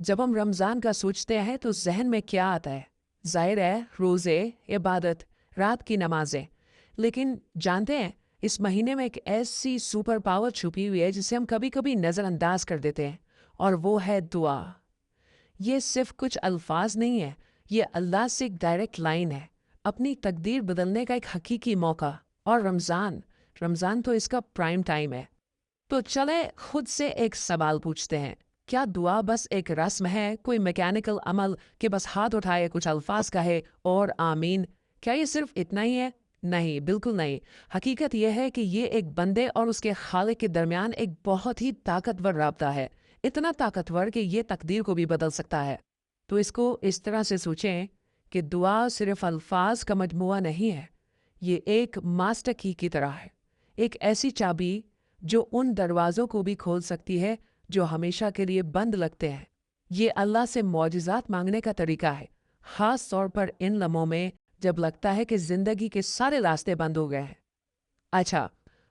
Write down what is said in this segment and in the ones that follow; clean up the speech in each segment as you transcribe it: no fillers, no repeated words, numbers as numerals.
जब हम रमज़ान का सोचते हैं तो जहन में क्या आता है? ज़ाहिर है रोज़े, इबादत, रात की नमाज़ें। लेकिन जानते हैं इस महीने में एक ऐसी सुपर पावर छुपी हुई है जिसे हम कभी-कभी नज़रअंदाज कर देते हैं और वो है दुआ। ये सिर्फ कुछ अल्फाज नहीं है, ये अल्लाह से एक डायरेक्ट लाइन है, अपनी तकदीर बदलने का एक हकीकी मौका। और रमज़ान तो इसका प्राइम टाइम है। तो चले खुद से एक सवाल पूछते हैं, क्या दुआ बस एक रस्म है, कोई मैकेनिकल अमल कि बस हाथ उठाए कुछ अल्फाज कहे और आमीन? क्या ये सिर्फ इतना ही है? नहीं, बिल्कुल नहीं। हकीकत यह है कि ये एक बंदे और उसके खालिक के दरमियान एक बहुत ही ताकतवर राब्ता है, इतना ताकतवर कि ये तकदीर को भी बदल सकता है। तो इसको इस तरह से सोचें कि दुआ सिर्फ अल्फाज का मजमुआ नहीं है, ये एक मास्टर की तरह है, एक ऐसी चाबी जो उन दरवाज़ों को भी खोल सकती है जो हमेशा के लिए बंद लगते हैं। ये अल्लाह से मौजिज़ात मांगने का तरीका है, ख़ास तौर पर इन लम्हों में जब लगता है कि ज़िंदगी के सारे रास्ते बंद हो गए हैं। अच्छा,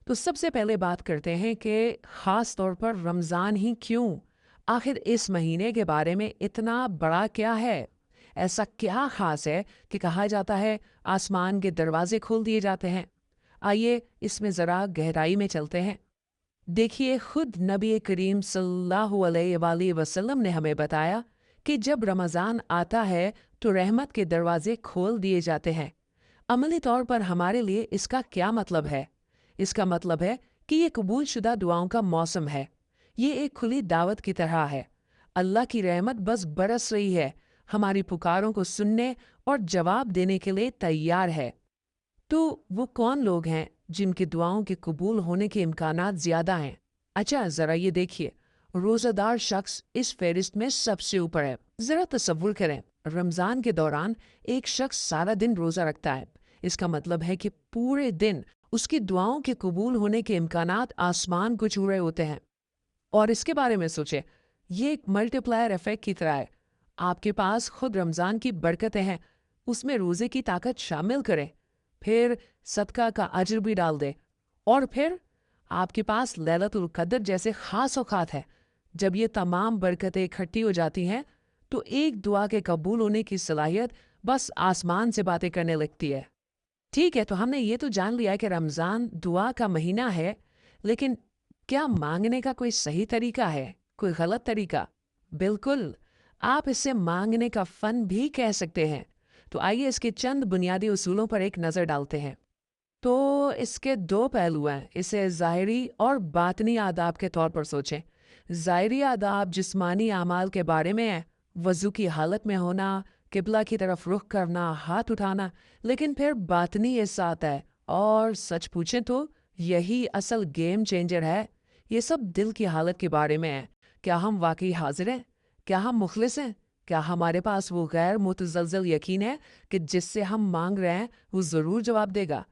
तो सबसे पहले बात करते हैं कि ख़ास तौर पर रमज़ान ही क्यों? आखिर इस महीने के बारे में इतना बड़ा क्या है? ऐसा क्या ख़ास है कि कहा जाता है आसमान के दरवाजे खोल दिए जाते हैं? आइए इसमें ज़रा गहराई में चलते हैं। देखिए खुद नबी करीम सल्लल्लाहु अलैहि वसल्लम ने हमें बताया कि जब रमज़ान आता है तो रहमत के दरवाजे खोल दिए जाते हैं। अमली तौर पर हमारे लिए इसका क्या मतलब है? इसका मतलब है कि ये कबूल शुदा दुआओं का मौसम है। ये एक खुली दावत की तरह है। अल्लाह की रहमत बस बरस रही है, हमारी पुकारों को सुनने और जवाब देने के लिए तैयार है। तो वो कौन लोग हैं जिनकी दुआओं के कबूल होने के इम्कानात ज़्यादा हैं? अच्छा ज़रा ये देखिए, रोज़ादार शख्स इस फहरिस्त में सबसे ऊपर है। ज़रा तसव्वुर करें, रमज़ान के दौरान एक शख्स सारा दिन रोज़ा रखता है। इसका मतलब है कि पूरे दिन उसकी दुआओं के कबूल होने के इम्कानात आसमान को छू रहे होते हैं। और इसके बारे में सोचें, ये एक मल्टीप्लायर इफेक्ट की तरह है। आपके पास खुद रमज़ान की बरकतें हैं, उसमें रोज़े की ताकत शामिल करें, फिर सदका का अजर भी डाल दे, और फिर आपके पास लैलतुल कद्र जैसे खास औकात है। जब ये तमाम बरकतें इकट्ठी हो जाती हैं तो एक दुआ के कबूल होने की सलाहियत बस आसमान से बातें करने लगती है। ठीक है, तो हमने ये तो जान लिया कि रमज़ान दुआ का महीना है, लेकिन क्या मांगने का कोई सही तरीका है, कोई गलत तरीका? बिल्कुल, आप इसे मांगने का फन भी कह सकते हैं। तो आइए इसके चंद बुनियादी उसूलों पर एक नज़र डालते हैं। तो इसके दो पहलू हैं, इसे ज़ाहिरी और बातनी आदाब के तौर पर सोचें। ज़ाहिरी आदाब जिस्मानी आमाल के बारे में है, वज़ू की हालत में होना, किबला की तरफ रुख करना, हाथ उठाना। लेकिन फिर बातनी हिस्सा आता है, और सच पूछें तो यही असल गेम चेंजर है। ये सब दिल की हालत के बारे में है। क्या हम वाकई हाजिर हैं? क्या हम मुखलिस हैं? क्या हमारे पास वो गैर मुतज़लज़ल यकीन है कि जिससे हम मांग रहे हैं वो ज़रूर जवाब देगा?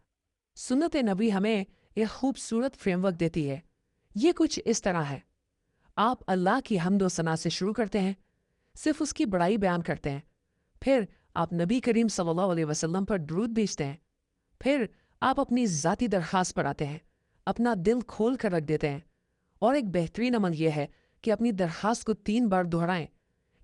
सुन्नत नबी हमें एक खूबसूरत फ्रेमवर्क देती है। ये कुछ इस तरह है, आप अल्लाह की हम्द व सना से शुरू करते हैं, सिर्फ उसकी बड़ाई बयान करते हैं। फिर आप नबी करीम सल्लल्लाहु अलैहि वसल्लम पर दुरूद भेजते हैं। फिर आप अपनी ज़ाती दरख्वास्त पर आते हैं, अपना दिल खोल कर रख देते हैं। और एक बेहतरीन अमल यह है कि अपनी दरख्वास्त को 3 बार दोहराएं।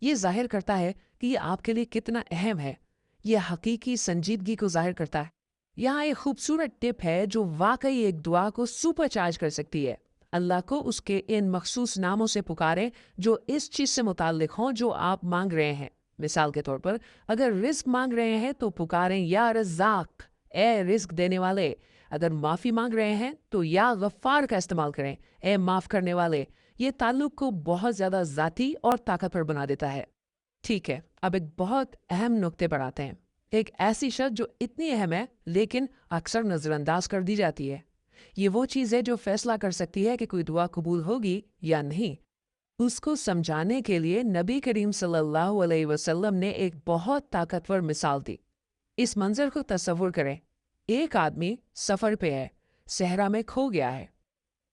ये जाहिर करता है कि ये आपके लिए कितना अहम है। यह हकीकी संजीदगी को जाहिर करता है। यहाँ एक खूबसूरत टिप है जो वाकई एक दुआ को सुपर चार्ज कर सकती है। अल्लाह को उसके इन मखसूस नामों से पुकारें जो इस चीज़ से मुताल्लिक हों जो आप मांग रहे हैं। मिसाल के तौर पर अगर रिस्क मांग रहे हैं तो पुकारें या रज़ाक, ए रिस्क देने वाले। अगर माफ़ी मांग रहे हैं तो या गफ़ार का इस्तेमाल करें, ए माफ़ करने वाले। ये ताल्लुक को बहुत ज़्यादा ज़ाती और ताकतवर बना देता है। ठीक है, अब एक बहुत अहम नुक्ते पर आते हैं। एक ऐसी शर्त जो इतनी अहम है लेकिन अक्सर नज़रअंदाज कर दी जाती है। ये वो चीज़ है जो फैसला कर सकती है कि कोई दुआ कबूल होगी या नहीं। उसको समझाने के लिए नबी करीम सल्लल्लाहु अलैहि वसल्लम ने एक बहुत ताकतवर मिसाल दी। इस मंजर को तसव्वुर करें, एक आदमी सफ़र पे है, सहरा में खो गया है।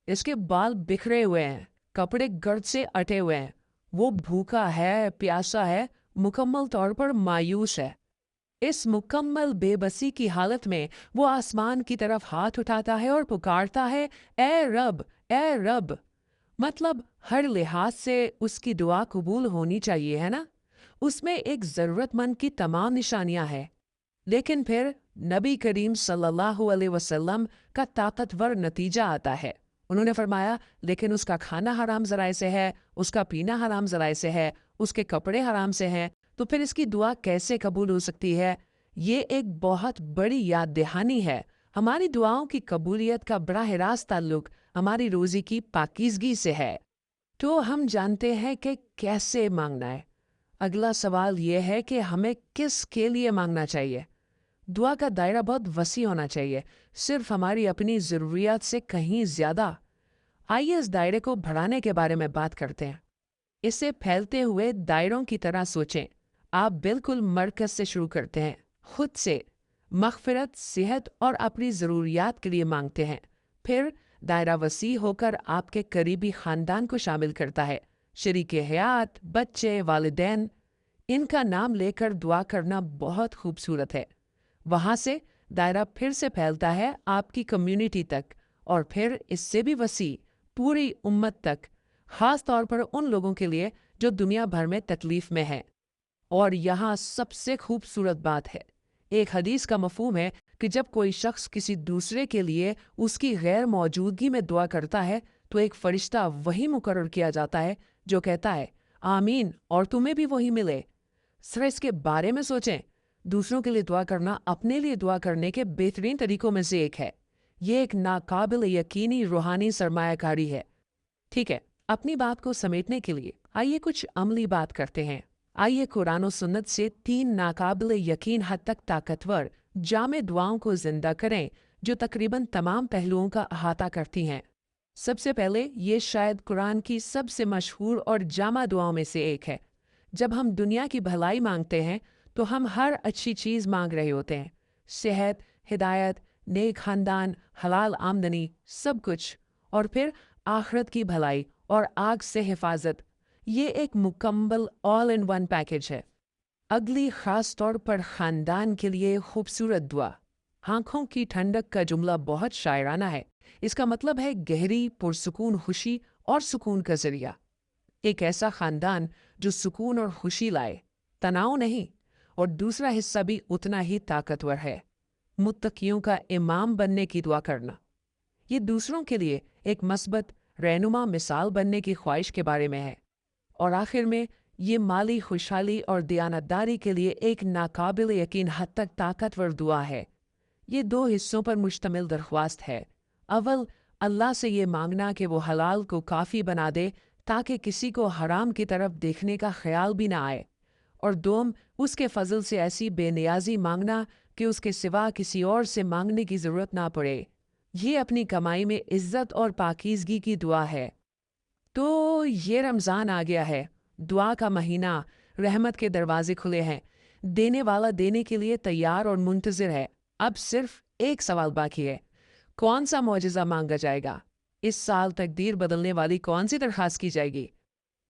इसके बाल बिखरे हुए हैं, कपड़े गर्द से अटे हुए हैं। वो भूखा है, प्यासा है, मुकम्मल तौर पर मायूस है। इस मुकम्मल बेबसी की हालत में वो आसमान की तरफ हाथ उठाता है और पुकारता है, ए रब, ए रब। मतलब हर लिहाज से उसकी दुआ कबूल होनी चाहिए, है ना? उसमें एक ज़रूरतमंद की तमाम निशानियां हैं। लेकिन फिर नबी करीम सल्लल्लाहु अलैहि वसल्लम का ताकतवर नतीजा आता है। उन्होंने फरमाया, लेकिन उसका खाना हराम ज़राए से है, उसका पीना हराम ज़राए से है, उसके कपड़े हराम से हैं, तो फिर इसकी दुआ कैसे कबूल हो सकती है? ये एक बहुत बड़ी याद दहानी है। हमारी दुआओं की कबूलियत का बराह रास्त ताल्लुक हमारी रोज़ी की पाकीज़गी से है। तो हम जानते हैं कि कैसे मांगना है। अगला सवाल ये है कि हमें किसके लिए मांगना चाहिए। दुआ का दायरा बहुत वसी होना चाहिए, सिर्फ हमारी अपनी ज़रूरियात से कहीं ज़्यादा। आइए इस दायरे को बढ़ाने के बारे में बात करते हैं। इसे फैलते हुए दायरों की तरह सोचें। आप बिल्कुल मरकज़ से शुरू करते हैं, खुद से मग़फ़िरत, सेहत और अपनी ज़रूरियात के लिए मांगते हैं। फिर दायरा वसी होकर आपके करीबी ख़ानदान को शामिल करता है, शरीके हयात, बच्चे, वालिदैन। इनका नाम लेकर दुआ करना बहुत खूबसूरत है। वहाँ से दायरा फिर से फैलता है आपकी कम्युनिटी तक, और फिर इससे भी वसी पूरी उम्मत तक, ख़ास तौर पर उन लोगों के लिए जो दुनिया भर में तकलीफ़ में हैं। और यहाँ सबसे खूबसूरत बात है, एक हदीस का मफ़हूम है कि जब कोई शख्स किसी दूसरे के लिए उसकी गैर मौजूदगी में दुआ करता है तो एक फ़रिश्ता वही मुकर्रर किया जाता है जो कहता है आमीन, और तुम्हें भी वही मिले। सर इसके बारे में सोचें। दूसरों के लिए दुआ करना अपने लिए दुआ करने के बेहतरीन तरीकों में से एक है। ये एक नाकाबिल यकीनी रूहानी सरमायाकारी है। ठीक है, अपनी बात को समेटने के लिए आइए कुछ अमली बात करते हैं। आइए कुरान और सुन्नत से 3 नाकाबिल यकीन हद तक ताकतवर जामे दुआओं को जिंदा करें जो तकरीबन तमाम पहलुओं का अहाता करती हैं। सबसे पहले ये शायद कुरान की सबसे मशहूर और जामा दुआओं में से एक है। जब हम दुनिया की भलाई मांगते हैं तो हम हर अच्छी चीज़ मांग रहे होते हैं, सेहत, हिदायत, नेक खानदान, हलाल आमदनी, सब कुछ। और फिर आखिरत की भलाई और आग से हिफाजत। ये एक मुकम्मल ऑल इन वन पैकेज है। अगली ख़ास तौर पर ख़ानदान के लिए खूबसूरत दुआ। आँखों की ठंडक का जुमला बहुत शायराना है। इसका मतलब है गहरी पुरसुकून खुशी और सुकून का ज़रिया। एक ऐसा ख़ानदान जो सुकून और खुशी लाए, तनाव नहीं। और दूसरा हिस्सा भी उतना ही ताकतवर है, मुत्तकियों का इमाम बनने की दुआ करना। ये दूसरों के लिए एक मस्बत रहनुमा मिसाल बनने की ख्वाहिश के बारे में है। और आखिर में ये माली खुशहाली और दयानतदारी के लिए एक नाकाबिल यकीन हद तक ताकतवर दुआ है। ये 2 हिस्सों पर मुश्तमिल दरख्वास्त है। अव्वल, अल्लाह से ये मांगना कि वो हलाल को काफ़ी बना दे ताकि किसी को हराम की तरफ देखने का ख्याल भी ना आए। और दोम, उसके फजल से ऐसी बेनियाजी मांगना कि उसके सिवा किसी और से मांगने की ज़रूरत ना पड़े। ये अपनी कमाई में इज़्ज़त और पाकीज़गी की दुआ है। तो ये रमज़ान आ गया है, दुआ का महीना, रहमत के दरवाजे खुले हैं, देने वाला देने के लिए तैयार और मुंतज़िर है। अब सिर्फ एक सवाल बाकी है, कौन सा मौजज़ा मांगा जाएगा? इस साल तकदीर बदलने वाली कौन सी दरख्वास्त की जाएगी?